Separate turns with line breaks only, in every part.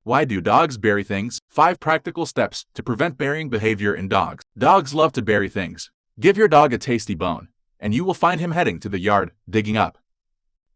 Why do dogs bury things? 5 practical steps to prevent burying behavior in dogs. Dogs love to bury things. Give your dog a tasty bone, and you will find him heading to the yard, digging up.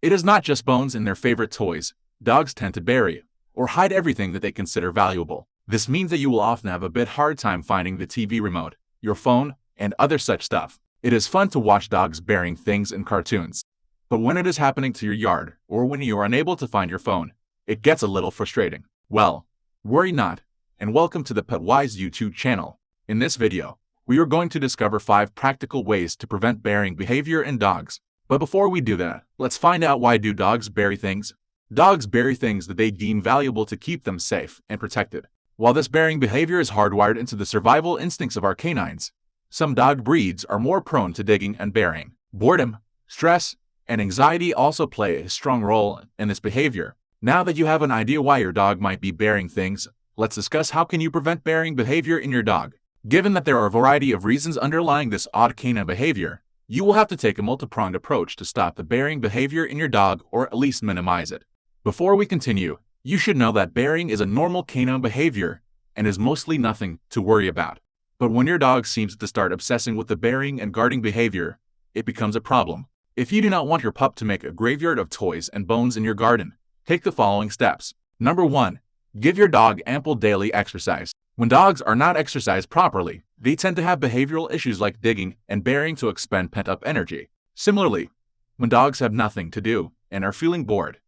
It is not just bones in their favorite toys. Dogs tend to bury or hide everything that they consider valuable. This means that you will often have a bit hard time finding the TV remote, your phone, and other such stuff. It is fun to watch dogs burying things in cartoons. But when it is happening to your yard, or when you are unable to find your phone, it gets a little frustrating. Well, worry not, and welcome to the PetWise YouTube channel. In this video, we are going to discover 5 practical ways to prevent burying behavior in dogs. But before we do that, let's find out why do dogs bury things. Dogs bury things that they deem valuable to keep them safe and protected. While this burying behavior is hardwired into the survival instincts of our canines, some dog breeds are more prone to digging and burying. Boredom, stress, and anxiety also play a strong role in this behavior. Now that you have an idea why your dog might be burying things, let's discuss how can you prevent burying behavior in your dog. Given that there are a variety of reasons underlying this odd canine behavior, you will have to take a multi-pronged approach to stop the burying behavior in your dog or at least minimize it. Before we continue, you should know that burying is a normal canine behavior and is mostly nothing to worry about. But when your dog seems to start obsessing with the burying and guarding behavior, it becomes a problem. If you do not want your pup to make a graveyard of toys and bones in your garden, take the following steps. Number 1. Give your dog ample daily exercise. When dogs are not exercised properly, they tend to have behavioral issues like digging and burying to expend pent-up energy. Similarly, when dogs have nothing to do and are feeling bored,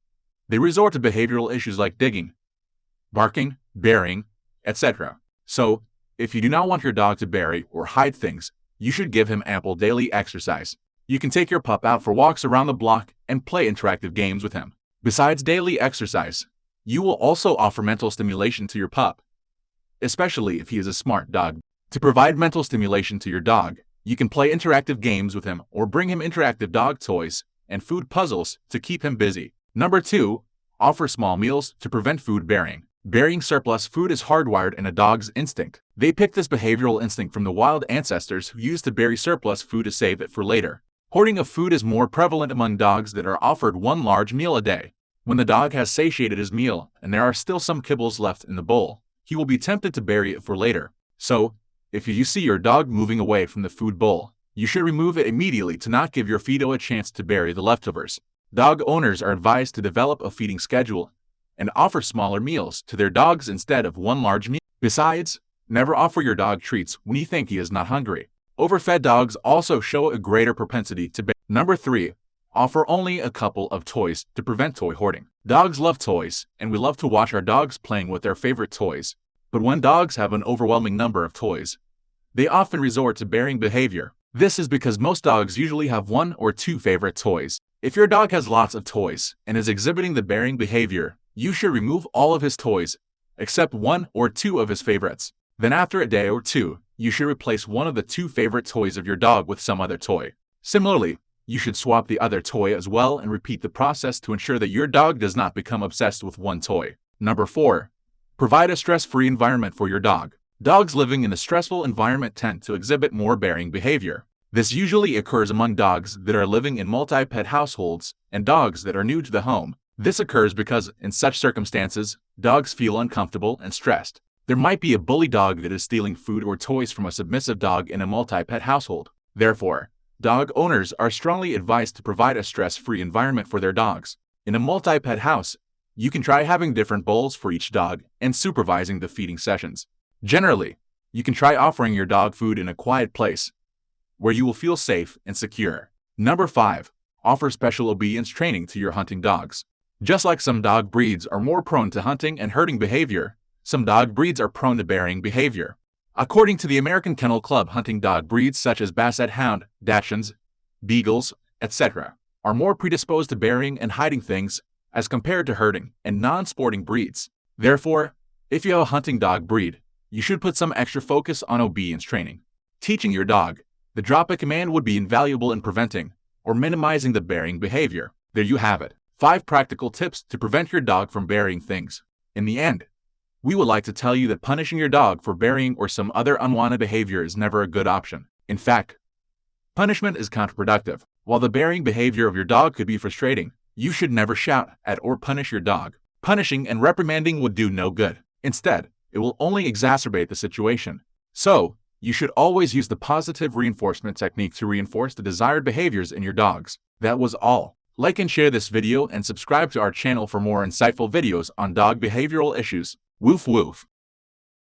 they resort to behavioral issues like digging, barking, burying, etc. So, if you do not want your dog to bury or hide things, you should give him ample daily exercise. You can take your pup out for walks around the block and play interactive games with him. Besides daily exercise, you will also offer mental stimulation to your pup, especially if he is a smart dog. To provide mental stimulation to your dog, you can play interactive games with him or bring him interactive dog toys and food puzzles to keep him busy. Number 2. Offer small meals to prevent food burying. Burying surplus food is hardwired in a dog's instinct. They picked this behavioral instinct from the wild ancestors who used to bury surplus food to save it for later. Hoarding of food is more prevalent among dogs that are offered one large meal a day. When the dog has satiated his meal and there are still some kibbles left in the bowl, he will be tempted to bury it for later. So, if you see your dog moving away from the food bowl, you should remove it immediately to not give your Fido a chance to bury the leftovers. Dog owners are advised to develop a feeding schedule and offer smaller meals to their dogs instead of one large meal. Besides, never offer your dog treats when you think he is not hungry. Overfed dogs also show a greater propensity to bury. Number 3. Offer only a couple of toys to prevent toy hoarding. Dogs love toys, and we love to watch our dogs playing with their favorite toys. But when dogs have an overwhelming number of toys, they often resort to burying behavior. This is because most dogs usually have 1 or 2 favorite toys. If your dog has lots of toys and is exhibiting the burying behavior, you should remove all of his toys, except 1 or 2 of his favorites. Then after a day or 2, you should replace one of the 2 favorite toys of your dog with some other toy. Similarly, you should swap the other toy as well and repeat the process to ensure that your dog does not become obsessed with one toy. Number 4. Provide a stress-free environment for your dog. Dogs living in a stressful environment tend to exhibit more burying behavior. This usually occurs among dogs that are living in multi-pet households and dogs that are new to the home. This occurs because, in such circumstances, dogs feel uncomfortable and stressed. There might be a bully dog that is stealing food or toys from a submissive dog in a multi-pet household. Therefore, dog owners are strongly advised to provide a stress-free environment for their dogs. In a multi-pet house, you can try having different bowls for each dog and supervising the feeding sessions. Generally, you can try offering your dog food in a quiet place where you will feel safe and secure. Number 5. Offer special obedience training to your hunting dogs. Just like some dog breeds are more prone to hunting and herding behavior, some dog breeds are prone to burying behavior. According to the American Kennel Club, hunting dog breeds such as Basset Hound, Dachshunds, Beagles, etc. are more predisposed to burying and hiding things as compared to herding and non-sporting breeds. Therefore, if you have a hunting dog breed, you should put some extra focus on obedience training. Teaching your dog the drop a command would be invaluable in preventing or minimizing the burying behavior. There you have it. 5 practical tips to prevent your dog from burying things. In the end, we would like to tell you that punishing your dog for burying or some other unwanted behavior is never a good option. In fact, punishment is counterproductive. While the burying behavior of your dog could be frustrating, you should never shout at or punish your dog. Punishing and reprimanding would do no good. Instead, it will only exacerbate the situation. So, you should always use the positive reinforcement technique to reinforce the desired behaviors in your dogs. That was all. Like and share this video and subscribe to our channel for more insightful videos on dog behavioral issues. Woof woof.